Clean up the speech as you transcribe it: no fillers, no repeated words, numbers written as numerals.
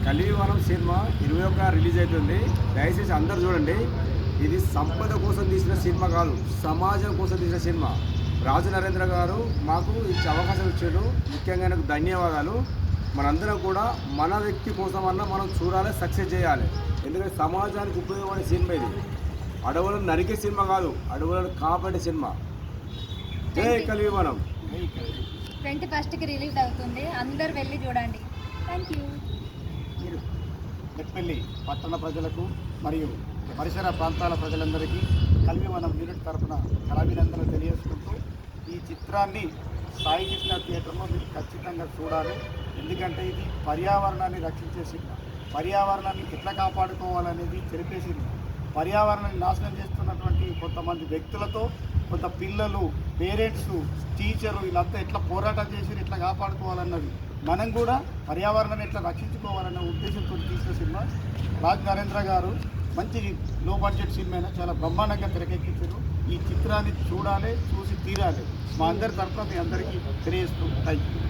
కలియుగం cinema 21 release అవుతుంది. దయచేసి అందరు చూడండి. ఇది సంపద కోసం తీసిన సినిమా కాదు, సమాజం కోసం తీసిన సినిమా. రాజు నరేంద్ర గారు మాకు ఇచ్చే అవకాశం ఇచ్చారు. ముఖ్యంగా ఆయనకు ధన్యవాదాలు. మనందరం కూడా మన వ్యక్తి కోసమన్నా మనం చూడాలి, సక్సెస్ చేయాలి. ఎందుకంటే సమాజానికి ఉపయోగపడే సినిమా ఇది. అడవులను నరికే సినిమా కాదు, అడవులను కాపాడే సినిమా. జై కలియుగం. 21కి రిలీజ్ అవుతుంది, అందరు వెళ్ళి చూడండి. Thank you. మీరు మెట్పల్లి పట్టణ ప్రజలకు మరియు పరిసర ప్రాంతాల ప్రజలందరికీ కలియుగం యూనిట్ తరఫున కళాభినందనలు తెలియజేసుకుంటూ ఈ చిత్రాన్ని సాయి కృష్ణ థియేటర్లో మీరు ఖచ్చితంగా చూడాలి. ఎందుకంటే ఇది పర్యావరణాన్ని రక్షించే సినిమా. పర్యావరణాన్ని ఎట్లా కాపాడుకోవాలనేది తెలిపే సినిమా. పర్యావరణాన్ని నాశనం చేస్తున్నటువంటి కొంతమంది వ్యక్తులతో కొంత పిల్లలు, పేరెంట్స్, టీచరు వీళ్ళంతా ఎట్లా పోరాటం చేసి ఎట్లా కాపాడుకోవాలన్నది, మనం కూడా పర్యావరణాన్ని ఎట్లా రక్షించుకోవాలన్న ఉద్దేశంతో తీసిన సినిమా. రాజ్ నరేంద్ర గారు మంచి లో బడ్జెట్ సినిమా అయినా చాలా బ్రహ్మాండంగా తెరకెక్కించారు. ఈ చిత్రాన్ని చూడాలి, చూసి తీరాలి. మా అందరి తరఫున మీ అందరికీ తెలియజేస్తూ థ్యాంక్ యూ.